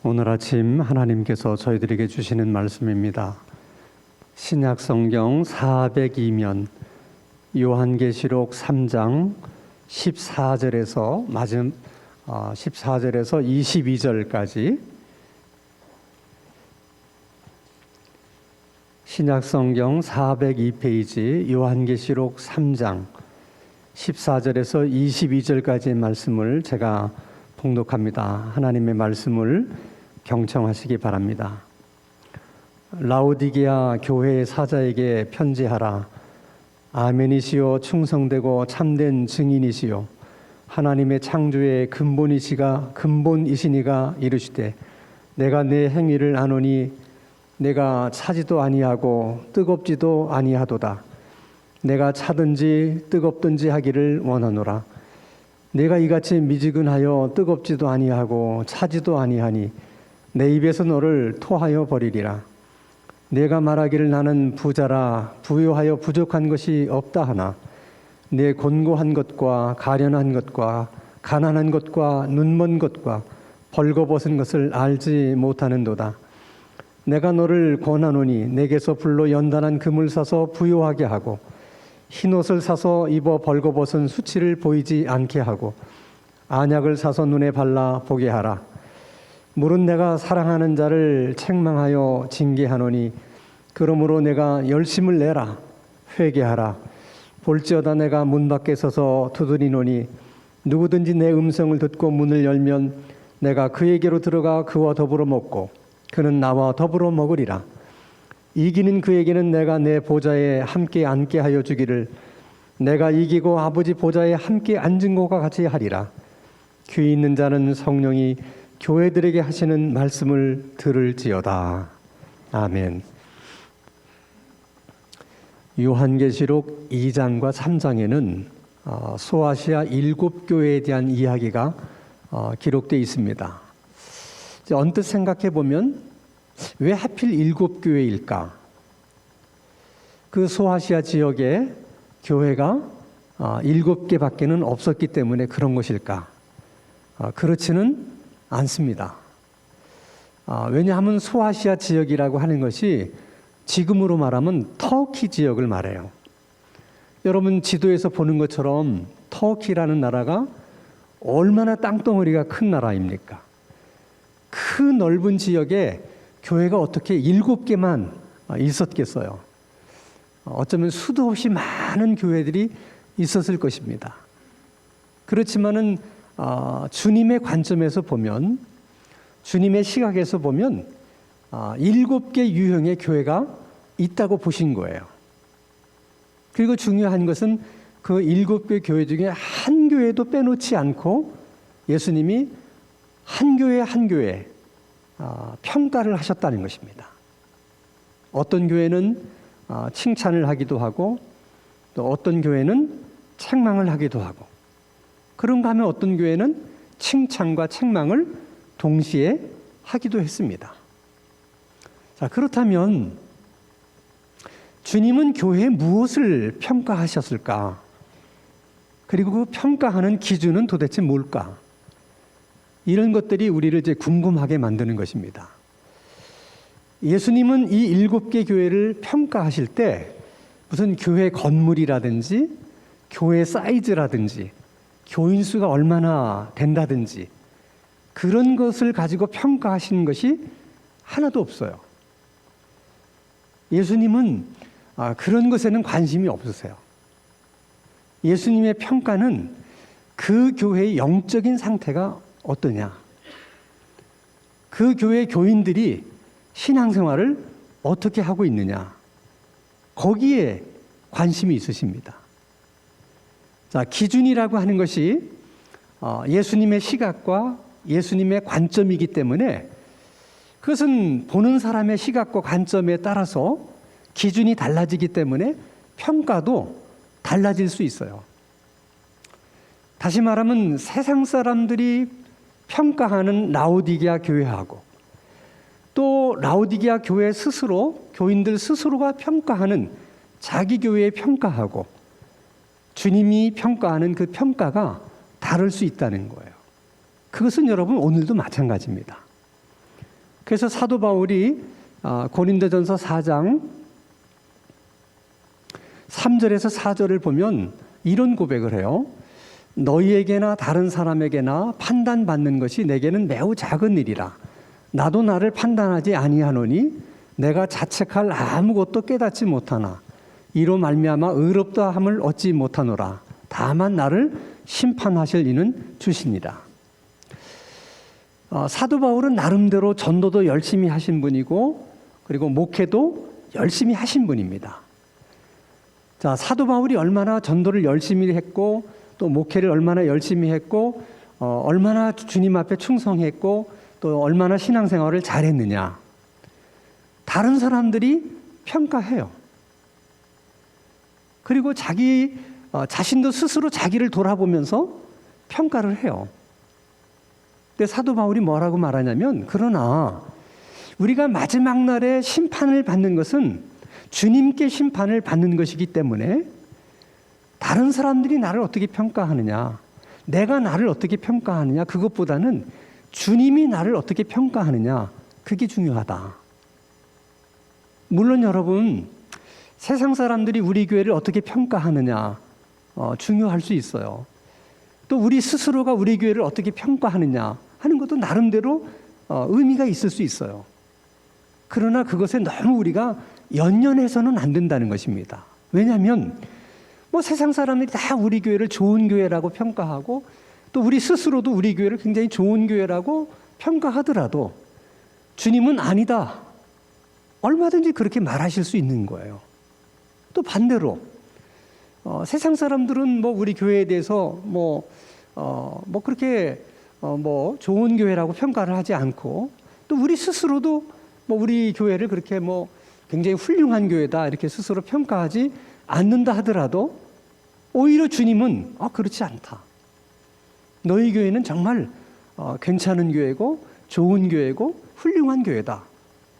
오늘 아침 하나님께서 저희들에게 주시는 말씀입니다. 신약 성경 402면 요한계시록 3장 14절에서 22절까지 신약 성경 402페이지 요한계시록 3장 14절에서 22절까지의 말씀을 제가 봉독합니다. 하나님의 말씀을 경청하시기 바랍니다. 라오디게아 교회의 사자에게 편지하라. 아멘이시요 충성되고 참된 증인이시요 하나님의 창조의 근본이시니가 이르시되 내가 내 행위를 아노니 내가 차지도 아니하고 뜨겁지도 아니하도다. 내가 차든지 뜨겁든지 하기를 원하노라. 내가 이같이 미지근하여 뜨겁지도 아니하고 차지도 아니하니 내 입에서 너를 토하여 버리리라. 내가 말하기를 나는 부자라 부요하여 부족한 것이 없다 하나 내 곤고한 것과 가련한 것과 가난한 것과 눈먼 것과 벌거벗은 것을 알지 못하는도다. 내가 너를 권하노니 내게서 불로 연단한 금을 사서 부요하게 하고 흰옷을 사서 입어 벌거벗은 수치를 보이지 않게 하고 안약을 사서 눈에 발라 보게 하라. 물은 내가 사랑하는 자를 책망하여 징계하노니 그러므로 내가 열심을 내라 회개하라. 볼지어다 내가 문 밖에 서서 두드리노니 누구든지 내 음성을 듣고 문을 열면 내가 그에게로 들어가 그와 더불어 먹고 그는 나와 더불어 먹으리라. 이기는 그에게는 내가 내 보좌에 함께 앉게 하여 주기를 내가 이기고 아버지 보좌에 함께 앉은 것과 같이 하리라. 귀 있는 자는 성령이 교회들에게 하시는 말씀을 들을지어다. 아멘. 요한계시록 2장과 3장에는 소아시아 7교회에 대한 이야기가 기록되어 있습니다. 언뜻 생각해 보면 왜 하필 7교회일까? 그 소아시아 지역에 교회가 7개밖에는 없었기 때문에 그런 것일까? 그렇지는 않습니다. 왜냐하면 소아시아 지역이라고 하는 것이 지금으로 말하면 터키 지역을 말해요. 여러분 지도에서 보는 것처럼 터키라는 나라가 얼마나 땅덩어리가 큰 나라입니까? 그 넓은 지역에 교회가 어떻게 7개만 있었겠어요? 어쩌면 수도 없이 많은 교회들이 있었을 것입니다. 그렇지만은 주님의 관점에서 보면, 주님의 시각에서 보면 7개 유형의 교회가 있다고 보신 거예요. 그리고 중요한 것은 그 7개 교회 중에 한 교회도 빼놓지 않고 예수님이 한 교회 한 교회 평가를 하셨다는 것입니다. 어떤 교회는 칭찬을 하기도 하고 또 어떤 교회는 책망을 하기도 하고 그런가 하면 어떤 교회는 칭찬과 책망을 동시에 하기도 했습니다. 자, 그렇다면 주님은 교회에 무엇을 평가하셨을까? 그리고 그 평가하는 기준은 도대체 뭘까? 이런 것들이 우리를 이제 궁금하게 만드는 것입니다. 예수님은 이 7개 교회를 평가하실 때 무슨 교회 건물이라든지 교회 사이즈라든지 교인 수가 얼마나 된다든지 그런 것을 가지고 평가하시는 것이 하나도 없어요. 예수님은 그런 것에는 관심이 없으세요. 예수님의 평가는 그 교회의 영적인 상태가 어떠냐? 그 교회 교인들이 신앙생활을 어떻게 하고 있느냐? 거기에 관심이 있으십니다. 자, 기준이라고 하는 것이 예수님의 시각과 예수님의 관점이기 때문에 그것은 보는 사람의 시각과 관점에 따라서 기준이 달라지기 때문에 평가도 달라질 수 있어요. 다시 말하면 세상 사람들이 평가하는 라오디게아 교회하고 또 라오디게아 교회 스스로 교인들 스스로가 평가하는 자기 교회의 평가하고 주님이 평가하는 그 평가가 다를 수 있다는 거예요. 그것은 여러분 오늘도 마찬가지입니다. 그래서 사도 바울이 고린도전서 4장 3절에서 4절을 보면 이런 고백을 해요. 너희에게나 다른 사람에게나 판단받는 것이 내게는 매우 작은 일이라. 나도 나를 판단하지 아니하노니 내가 자책할 아무것도 깨닫지 못하나 이로 말미암아 의롭다 함을 얻지 못하노라. 다만 나를 심판하실 이는 주시니라. 사도 바울은 나름대로 전도도 열심히 하신 분이고 그리고 목회도 열심히 하신 분입니다. 자, 사도 바울이 얼마나 전도를 열심히 했고 또 목회를 얼마나 열심히 했고 얼마나 주님 앞에 충성했고 또 얼마나 신앙생활을 잘했느냐. 다른 사람들이 평가해요. 그리고 자신도 스스로 자기를 돌아보면서 평가를 해요. 근데 사도 바울이 뭐라고 말하냐면 그러나 우리가 마지막 날에 심판을 받는 것은 주님께 심판을 받는 것이기 때문에 다른 사람들이 나를 어떻게 평가하느냐, 내가 나를 어떻게 평가하느냐, 그것보다는 주님이 나를 어떻게 평가하느냐, 그게 중요하다. 물론 여러분, 세상 사람들이 우리 교회를 어떻게 평가하느냐 중요할 수 있어요. 또 우리 스스로가 우리 교회를 어떻게 평가하느냐 하는 것도 나름대로 의미가 있을 수 있어요. 그러나 그것에 너무 우리가 연연해서는 안 된다는 것입니다. 왜냐하면 세상 사람들이 다 우리 교회를 좋은 교회라고 평가하고 또 우리 스스로도 우리 교회를 굉장히 좋은 교회라고 평가하더라도 주님은 아니다. 얼마든지 그렇게 말하실 수 있는 거예요. 또 반대로 세상 사람들은 우리 교회에 대해서 그렇게 좋은 교회라고 평가를 하지 않고 또 우리 스스로도 우리 교회를 그렇게 굉장히 훌륭한 교회다 이렇게 스스로 평가하지 않는다 하더라도 오히려 주님은 그렇지 않다. 너희 교회는 정말 괜찮은 교회고 좋은 교회고 훌륭한 교회다.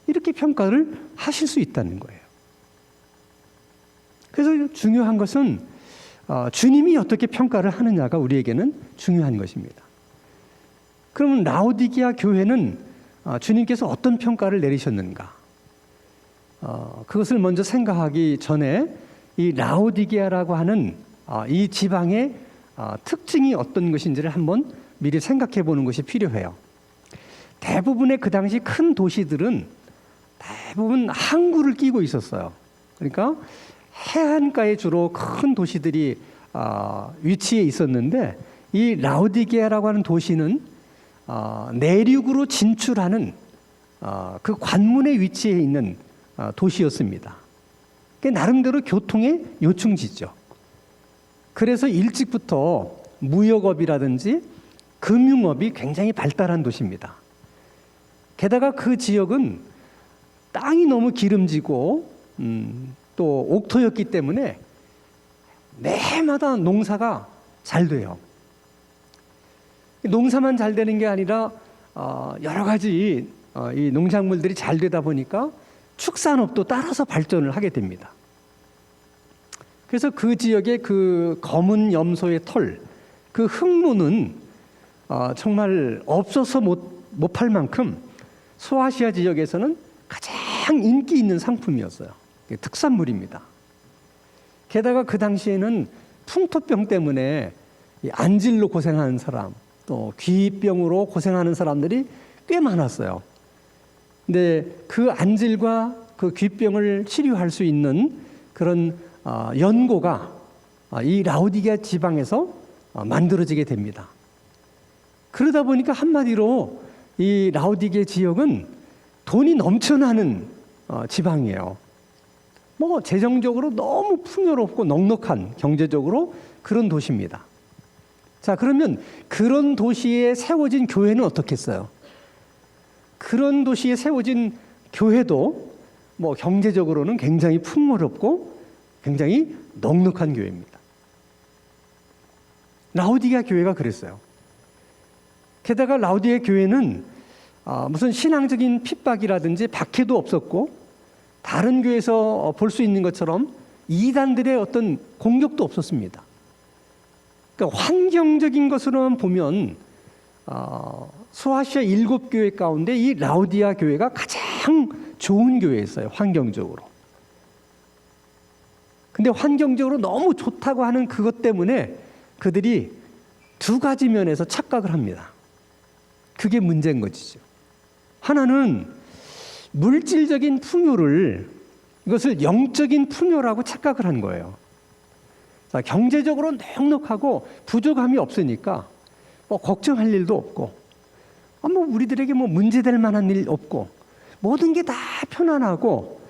이렇게 평가를 하실 수 있다는 거예요. 그래서 중요한 것은 주님이 어떻게 평가를 하느냐가 우리에게는 중요한 것입니다. 그러면 라오디게아 교회는 주님께서 어떤 평가를 내리셨는가? 그것을 먼저 생각하기 전에 이 라오디게아라고 하는 이 지방의 특징이 어떤 것인지를 한번 미리 생각해 보는 것이 필요해요. 대부분의 그 당시 큰 도시들은 대부분 항구를 끼고 있었어요. 그러니까 해안가에 주로 큰 도시들이 위치해 있었는데 이 라오디게아라고 하는 도시는 내륙으로 진출하는 그 관문에 위치해 있는 도시였습니다. 나름대로 교통의 요충지죠. 그래서 일찍부터 무역업이라든지 금융업이 굉장히 발달한 도시입니다. 게다가 그 지역은 땅이 너무 기름지고 또 옥토였기 때문에 매해마다 농사가 잘 돼요. 농사만 잘 되는 게 아니라 여러 가지 이 농작물들이 잘 되다 보니까 축산업도 따라서 발전을 하게 됩니다. 그래서 그 지역의 그 검은 염소의 털, 그 흙무는 정말 없어서 못 팔 만큼 소아시아 지역에서는 가장 인기 있는 상품이었어요. 특산물입니다. 게다가 그 당시에는 풍토병 때문에 안질로 고생하는 사람, 또 귀병으로 고생하는 사람들이 꽤 많았어요. 근데 그 안질과 그 귀병을 치료할 수 있는 그런 연고가 이 라오디게아 지방에서 만들어지게 됩니다. 그러다 보니까 한마디로 이 라오디게아 지역은 돈이 넘쳐나는 지방이에요. 재정적으로 너무 풍요롭고 넉넉한 경제적으로 그런 도시입니다. 자, 그러면 그런 도시에 세워진 교회는 어떻겠어요? 그런 도시에 세워진 교회도 경제적으로는 굉장히 풍요롭고 굉장히 넉넉한 교회입니다. 라오디게아 교회가 그랬어요. 게다가 라오디게아 교회는 무슨 신앙적인 핍박이라든지 박해도 없었고 다른 교회에서 볼 수 있는 것처럼 이단들의 어떤 공격도 없었습니다. 그러니까 환경적인 것으로만 보면 소아시아 7교회 가운데 이 라오디아 교회가 가장 좋은 교회였어요. 환경적으로. 근데 환경적으로 너무 좋다고 하는 그것 때문에 그들이 두 가지 면에서 착각을 합니다. 그게 문제인 것이죠. 하나는 물질적인 풍요를 이것을 영적인 풍요라고 착각을 한 거예요. 자, 경제적으로 넉넉하고 부족함이 없으니까 걱정할 일도 없고 우리들에게 문제될 만한 일 없고 모든 게 다 편안하고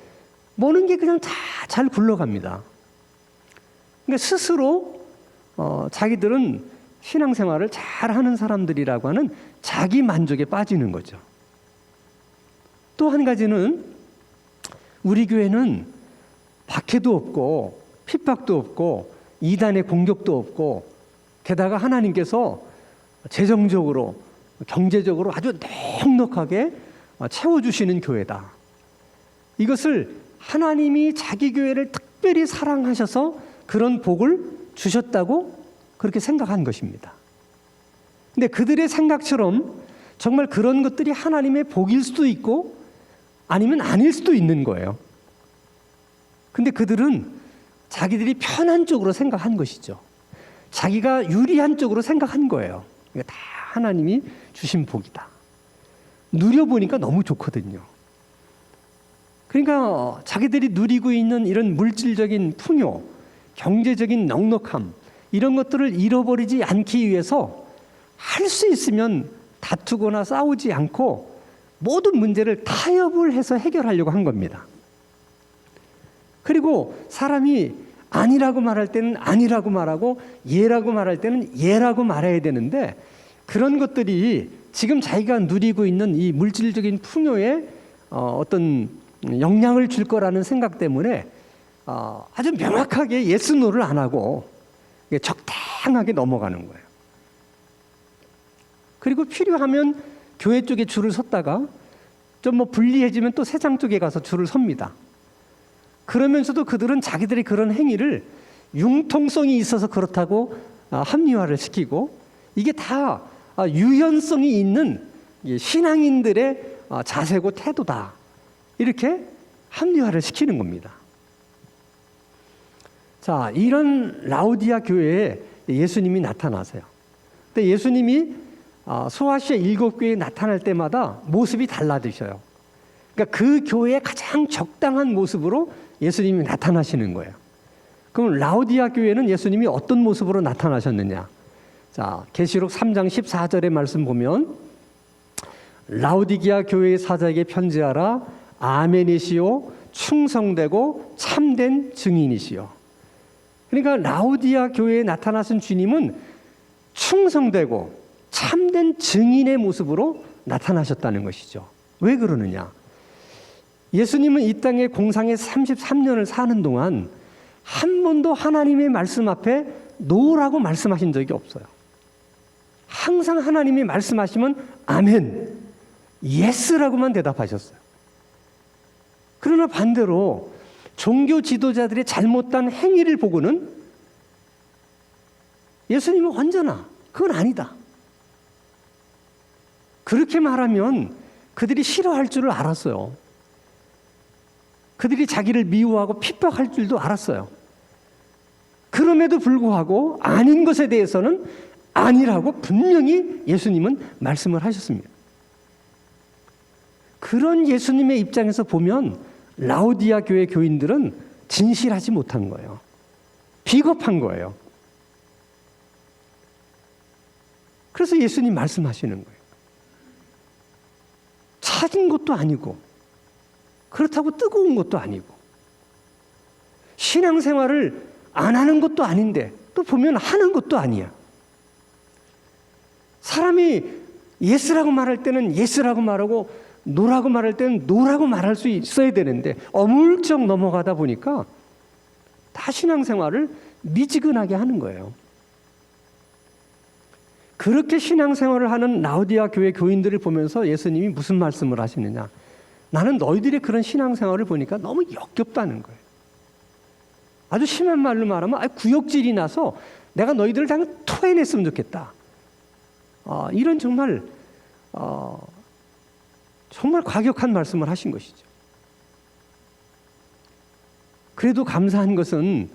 모든 게 그냥 다 잘 굴러갑니다. 그러니까 스스로 자기들은 신앙생활을 잘하는 사람들이라고 하는 자기 만족에 빠지는 거죠. 또 한 가지는 우리 교회는 박해도 없고 핍박도 없고 이단의 공격도 없고 게다가 하나님께서 재정적으로 경제적으로 아주 넉넉하게 채워주시는 교회다. 이것을 하나님이 자기 교회를 특별히 사랑하셔서 그런 복을 주셨다고 그렇게 생각한 것입니다. 근데 그들의 생각처럼 정말 그런 것들이 하나님의 복일 수도 있고 아니면 아닐 수도 있는 거예요. 근데 그들은 자기들이 편한 쪽으로 생각한 것이죠. 자기가 유리한 쪽으로 생각한 거예요. 이거 다 하나님이 주신 복이다. 누려보니까 너무 좋거든요. 그러니까 자기들이 누리고 있는 이런 물질적인 풍요, 경제적인 넉넉함 이런 것들을 잃어버리지 않기 위해서 할 수 있으면 다투거나 싸우지 않고 모든 문제를 타협을 해서 해결하려고 한 겁니다. 그리고 사람이 아니라고 말할 때는 아니라고 말하고 예라고 말할 때는 예라고 말해야 되는데 그런 것들이 지금 자기가 누리고 있는 이 물질적인 풍요에 어떤 영향을 줄 거라는 생각 때문에 아주 명확하게 yes, no를 안 하고 적당하게 넘어가는 거예요. 그리고 필요하면 교회 쪽에 줄을 섰다가 좀 불리해지면 또 세상 쪽에 가서 줄을 섭니다. 그러면서도 그들은 자기들의 그런 행위를 융통성이 있어서 그렇다고 합리화를 시키고 이게 다 유연성이 있는 신앙인들의 자세고 태도다. 이렇게 합리화를 시키는 겁니다. 자, 이런 라오디아 교회에 예수님이 나타나세요. 근데 예수님이 소아시아 7교회에 나타날 때마다 모습이 달라지셔요. 그러니까 그 교회의 가장 적당한 모습으로 예수님이 나타나시는 거예요. 그럼 라오디아 교회는 예수님이 어떤 모습으로 나타나셨느냐? 자, 계시록 3장 14절의 말씀 보면 라오디게아 교회의 사자에게 편지하라. 아멘이시오. 충성되고 참된 증인이시오. 그러니까 라오디아 교회에 나타나신 주님은 충성되고 참된 증인의 모습으로 나타나셨다는 것이죠. 왜 그러느냐? 예수님은 이 땅의 공상에 33년을 사는 동안 한 번도 하나님의 말씀 앞에 노라고 말씀하신 적이 없어요. 항상 하나님이 말씀하시면 아멘, 예스라고만 대답하셨어요. 그러나 반대로 종교 지도자들의 잘못된 행위를 보고는 예수님은 언제나 그건 아니다. 그렇게 말하면 그들이 싫어할 줄을 알았어요. 그들이 자기를 미워하고 핍박할 줄도 알았어요. 그럼에도 불구하고 아닌 것에 대해서는 아니라고 분명히 예수님은 말씀을 하셨습니다. 그런 예수님의 입장에서 보면 라오디아 교회 교인들은 진실하지 못한 거예요. 비겁한 거예요. 그래서 예수님 말씀하시는 거예요. 찾은 것도 아니고 그렇다고 뜨거운 것도 아니고 신앙생활을 안 하는 것도 아닌데 또 보면 하는 것도 아니야. 사람이 예스라고 말할 때는 예스라고 말하고 노라고 말할 때는 노라고 말할 수 있어야 되는데 어물쩍 넘어가다 보니까 다 신앙생활을 미지근하게 하는 거예요. 그렇게 신앙생활을 하는 라오디아 교회 교인들을 보면서 예수님이 무슨 말씀을 하시느냐? 나는 너희들의 그런 신앙생활을 보니까 너무 역겹다는 거예요. 아주 심한 말로 말하면 구역질이 나서 내가 너희들을 다 토해냈으면 좋겠다. 이런 정말 정말 과격한 말씀을 하신 것이죠. 그래도 감사한 것은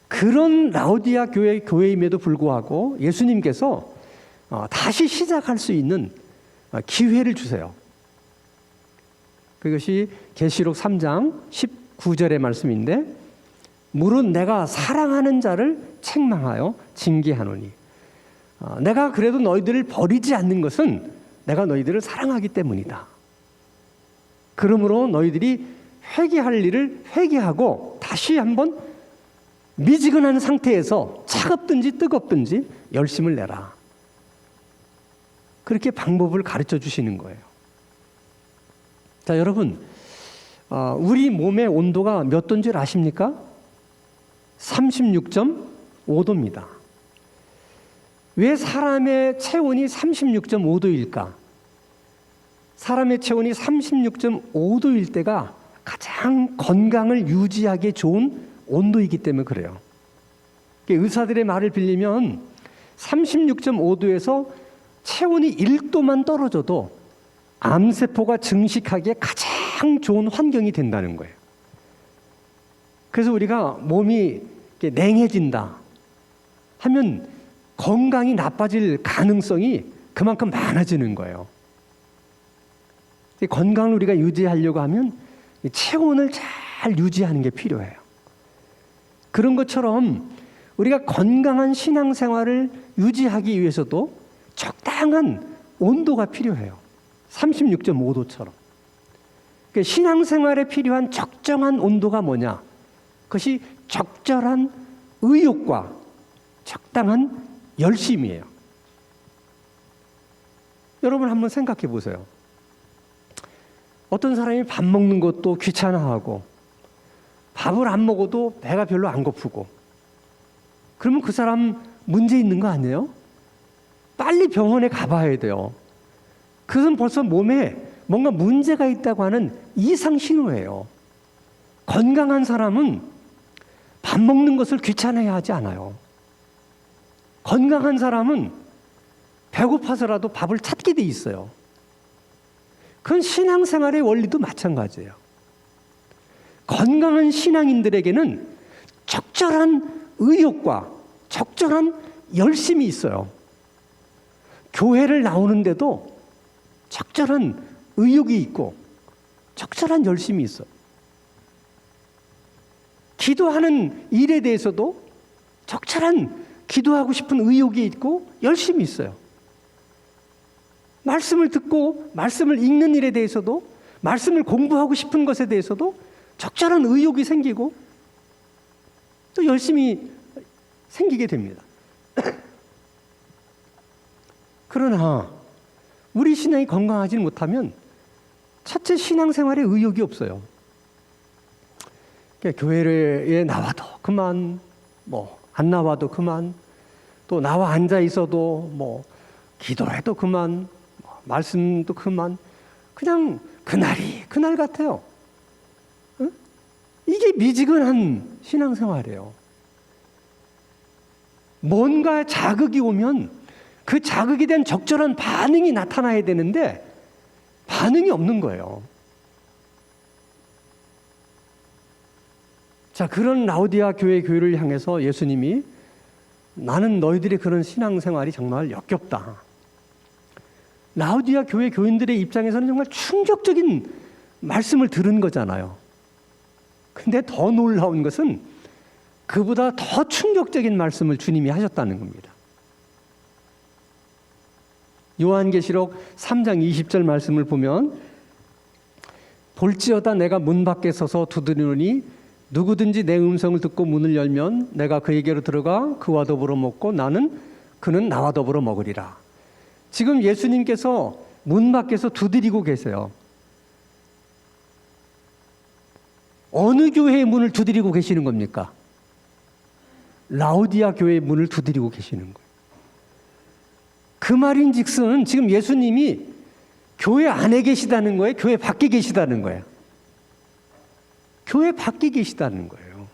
그런 라오디아 교회임에도 불구하고 예수님께서 다시 시작할 수 있는 기회를 주세요. 그것이 계시록 3장 19절의 말씀인데, 무릇 내가 사랑하는 자를 책망하여 징계하노니, 내가 그래도 너희들을 버리지 않는 것은 내가 너희들을 사랑하기 때문이다. 그러므로 너희들이 회개할 일을 회개하고 다시 한번 미지근한 상태에서 차갑든지 뜨겁든지 열심을 내라. 그렇게 방법을 가르쳐 주시는 거예요. 자, 여러분, 우리 몸의 온도가 몇 도인 줄 아십니까? 36.5도입니다. 왜 사람의 체온이 36.5도일까? 사람의 체온이 36.5도일 때가 가장 건강을 유지하기에 좋은 온도이기 때문에 그래요. 의사들의 말을 빌리면 36.5도에서 체온이 1도만 떨어져도 암세포가 증식하기에 가장 좋은 환경이 된다는 거예요. 그래서 우리가 몸이 냉해진다 하면 건강이 나빠질 가능성이 그만큼 많아지는 거예요. 건강을 우리가 유지하려고 하면 체온을 잘 유지하는 게 필요해요. 그런 것처럼 우리가 건강한 신앙생활을 유지하기 위해서도 적당한 온도가 필요해요. 36.5도처럼. 그러니까 신앙생활에 필요한 적정한 온도가 뭐냐? 그것이 적절한 의욕과 적당한 열심이에요. 여러분 한번 생각해 보세요. 어떤 사람이 밥 먹는 것도 귀찮아하고 밥을 안 먹어도 배가 별로 안 고프고, 그러면 그 사람 문제 있는 거 아니에요? 빨리 병원에 가봐야 돼요. 그것은 벌써 몸에 뭔가 문제가 있다고 하는 이상 신호예요. 건강한 사람은 밥 먹는 것을 귀찮아야 하지 않아요. 건강한 사람은 배고파서라도 밥을 찾게 돼 있어요. 그건 신앙생활의 원리도 마찬가지예요. 건강한 신앙인들에게는 적절한 의욕과 적절한 열심이 있어요. 교회를 나오는데도 적절한 의욕이 있고 적절한 열심이 있어요. 기도하는 일에 대해서도 적절한 기도하고 싶은 의욕이 있고 열심이 있어요. 말씀을 듣고 말씀을 읽는 일에 대해서도, 말씀을 공부하고 싶은 것에 대해서도 적절한 의욕이 생기고 또 열심히 생기게 됩니다. 그러나 우리 신앙이 건강하지 못하면 첫째, 신앙생활에 의욕이 없어요. 교회에 나와도 그만, 안 나와도 그만, 또 나와 앉아 있어도 기도해도 그만, 말씀도 그만, 그냥 그날이 그날 같아요. 이게 미지근한 신앙생활이에요. 뭔가 자극이 오면 그 자극에 대한 적절한 반응이 나타나야 되는데 반응이 없는 거예요. 자, 그런 라오디아 교회를 향해서 예수님이, 나는 너희들의 그런 신앙생활이 정말 역겹다. 라오디아 교회 교인들의 입장에서는 정말 충격적인 말씀을 들은 거잖아요. 근데 더 놀라운 것은 그보다 더 충격적인 말씀을 주님이 하셨다는 겁니다. 요한계시록 3장 20절 말씀을 보면, 볼지어다 내가 문 밖에 서서 두드리노니 누구든지 내 음성을 듣고 문을 열면 내가 그에게로 들어가 그와 더불어 먹고 그는 나와 더불어 먹으리라. 지금 예수님께서 문 밖에서 두드리고 계세요. 어느 교회의 문을 두드리고 계시는 겁니까? 라오디아 교회의 문을 두드리고 계시는 거예요. 그 말인즉슨 지금 예수님이 교회 안에 계시다는 거예요? 교회 밖에 계시다는 거예요? 교회 밖에 계시다는 거예요.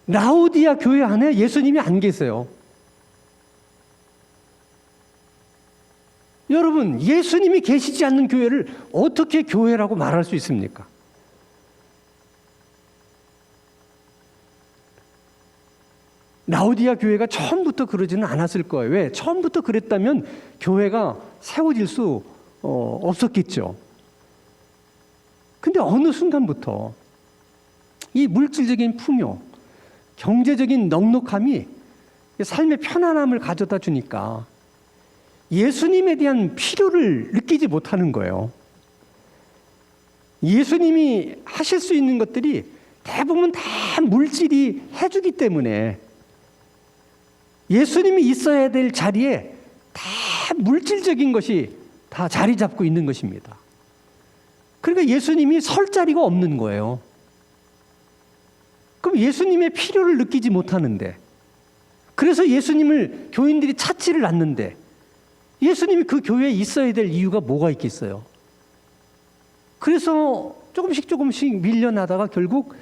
라오디아 교회 안에 예수님이 안 계세요. 여러분, 예수님이 계시지 않는 교회를 어떻게 교회라고 말할 수 있습니까? 라오디아 교회가 처음부터 그러지는 않았을 거예요. 왜? 처음부터 그랬다면 교회가 세워질 수 없었겠죠. 근데 어느 순간부터 이 물질적인 풍요, 경제적인 넉넉함이 삶의 편안함을 가져다 주니까 예수님에 대한 필요를 느끼지 못하는 거예요. 예수님이 하실 수 있는 것들이 대부분 다 물질이 해주기 때문에 예수님이 있어야 될 자리에 다 물질적인 것이 다 자리 잡고 있는 것입니다. 그러니까 예수님이 설 자리가 없는 거예요. 그럼 예수님의 필요를 느끼지 못하는데, 그래서 예수님을 교인들이 찾지를 않는데 예수님이 그 교회에 있어야 될 이유가 뭐가 있겠어요? 그래서 조금씩 밀려나다가 결국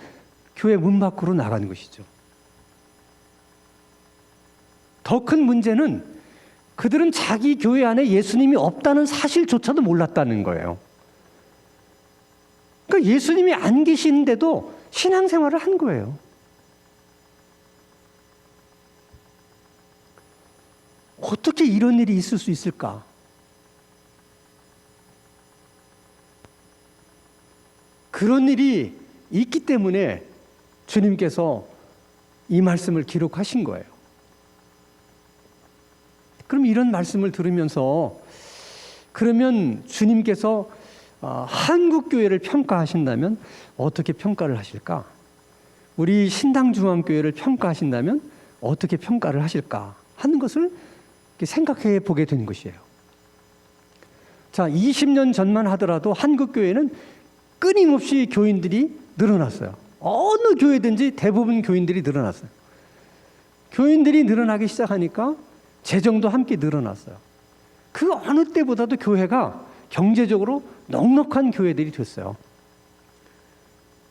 교회 문 밖으로 나가는 것이죠. 더 큰 문제는 그들은 자기 교회 안에 예수님이 없다는 사실조차도 몰랐다는 거예요. 그러니까 예수님이 안 계시는데도 신앙생활을 한 거예요. 어떻게 이런 일이 있을 수 있을까? 그런 일이 있기 때문에 주님께서 이 말씀을 기록하신 거예요. 그럼 이런 말씀을 들으면서, 그러면 주님께서 한국교회를 평가하신다면 어떻게 평가를 하실까? 우리 신당중앙교회를 평가하신다면 어떻게 평가를 하실까? 하는 것을 생각해 보게 된 것이에요. 자, 20년 전만 하더라도 한국교회는 끊임없이 교인들이 늘어났어요. 어느 교회든지 대부분 교인들이 늘어났어요. 교인들이 늘어나기 시작하니까 재정도 함께 늘어났어요. 그 어느 때보다도 교회가 경제적으로 넉넉한 교회들이 됐어요.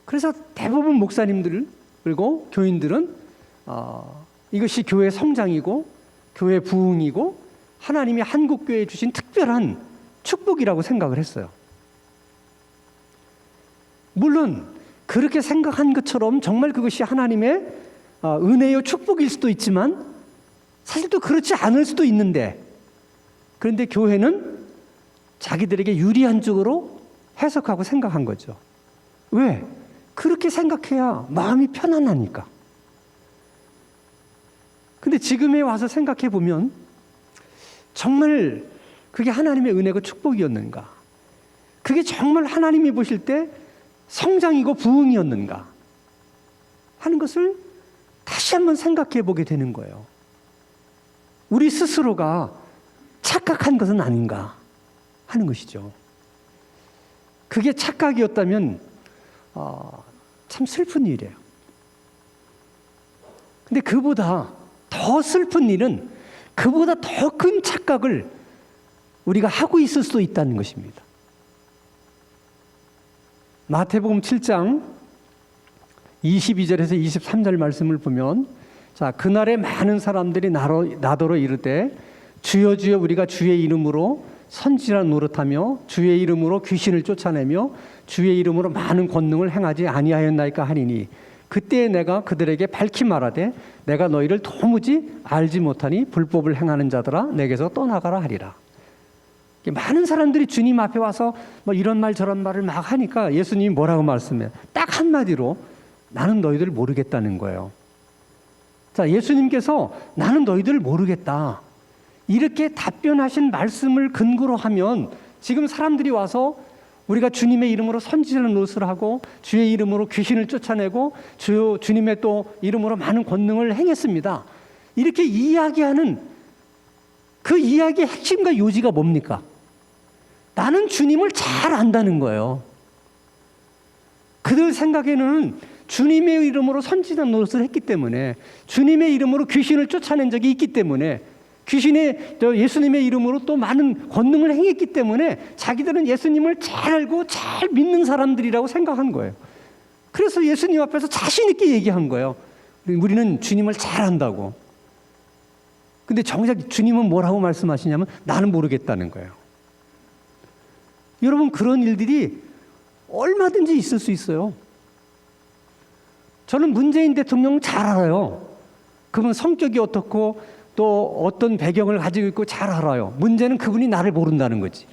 그래서 대부분 목사님들 그리고 교인들은 이것이 교회 성장이고 교회 부흥이고 하나님이 한국교회에 주신 특별한 축복이라고 생각을 했어요. 물론 그렇게 생각한 것처럼 정말 그것이 하나님의 은혜요 축복일 수도 있지만 사실 또 그렇지 않을 수도 있는데, 그런데 교회는 자기들에게 유리한 쪽으로 해석하고 생각한 거죠. 왜? 그렇게 생각해야 마음이 편안하니까. 근데 지금에 와서 생각해 보면 정말 그게 하나님의 은혜고 축복이었는가? 그게 정말 하나님이 보실 때 성장이고 부흥이었는가? 하는 것을 다시 한번 생각해 보게 되는 거예요. 우리 스스로가 착각한 것은 아닌가 하는 것이죠. 그게 착각이었다면 참 슬픈 일이에요. 근데 그보다 더 슬픈 일은 그보다 더 큰 착각을 우리가 하고 있을 수도 있다는 것입니다. 마태복음 7장 22절에서 23절 말씀을 보면, 자, 그날에 많은 사람들이 나더러 이르되 주여 주여 우리가 주의 이름으로 선지란 노릇하며 주의 이름으로 귀신을 쫓아내며 주의 이름으로 많은 권능을 행하지 아니하였나이까 하리니 그때 내가 그들에게 밝히 말하되 내가 너희를 도무지 알지 못하니 불법을 행하는 자들아 내게서 떠나가라 하리라. 많은 사람들이 주님 앞에 와서 뭐 이런 말 저런 말을 막 하니까 예수님이 뭐라고 말씀해요? 딱 한마디로 나는 너희들 모르겠다는 거예요. 자, 예수님께서 나는 너희들 모르겠다 이렇게 답변하신 말씀을 근거로 하면 지금 사람들이 와서 우리가 주님의 이름으로 선지자는 노릇을 하고 주의 이름으로 귀신을 쫓아내고 주님의 또 이름으로 많은 권능을 행했습니다. 이렇게 이야기하는 그 이야기의 핵심과 요지가 뭡니까? 나는 주님을 잘 안다는 거예요. 그들 생각에는 주님의 이름으로 선지자 노릇을 했기 때문에, 주님의 이름으로 귀신을 쫓아낸 적이 있기 때문에, 예수님의 이름으로 또 많은 권능을 행했기 때문에 자기들은 예수님을 잘 알고 잘 믿는 사람들이라고 생각한 거예요. 그래서 예수님 앞에서 자신 있게 얘기한 거예요. 우리는 주님을 잘 안다고. 근데 정작 주님은 뭐라고 말씀하시냐면 나는 모르겠다는 거예요. 여러분, 그런 일들이 얼마든지 있을 수 있어요. 저는 문재인 대통령 잘 알아요. 그분 성격이 어떻고 또 어떤 배경을 가지고 있고 잘 알아요. 문제는 그분이 나를 모른다는 거지.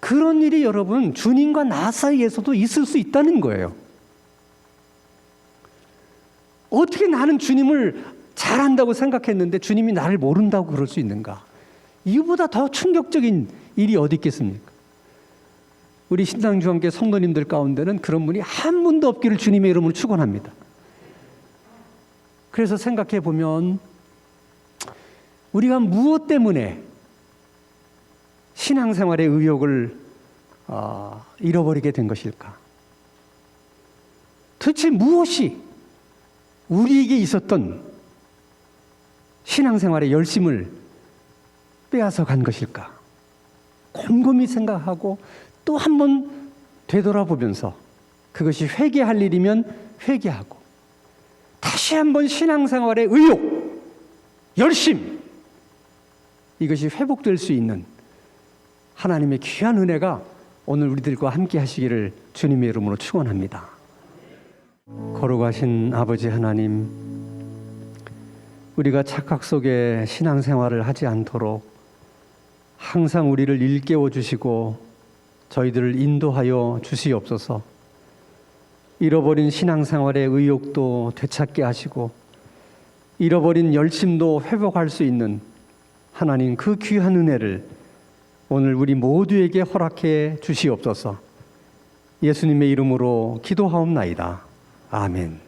그런 일이 여러분, 주님과 나 사이에서도 있을 수 있다는 거예요. 어떻게 나는 주님을 잘 안다고 생각했는데 주님이 나를 모른다고 그럴 수 있는가? 이보다 더 충격적인 일이 어디 있겠습니까? 우리 신상주한계 성도님들 가운데는 그런 분이 한 분도 없기를 주님의 이름으로 축원합니다. 그래서 생각해 보면 우리가 무엇 때문에 신앙생활의 의욕을 잃어버리게 된 것일까? 도대체 무엇이 우리에게 있었던 신앙생활의 열심을 빼앗아 간 것일까? 곰곰이 생각하고 또 한 번 되돌아보면서 그것이 회개할 일이면 회개하고 다시 한번 신앙생활의 의욕, 열심, 이것이 회복될 수 있는 하나님의 귀한 은혜가 오늘 우리들과 함께 하시기를 주님의 이름으로 축원합니다. 거룩하신 아버지 하나님, 우리가 착각 속에 신앙생활을 하지 않도록 항상 우리를 일깨워 주시고 저희들을 인도하여 주시옵소서. 잃어버린 신앙생활의 의욕도 되찾게 하시고 잃어버린 열심도 회복할 수 있는 하나님, 그 귀한 은혜를 오늘 우리 모두에게 허락해 주시옵소서. 예수님의 이름으로 기도하옵나이다. 아멘.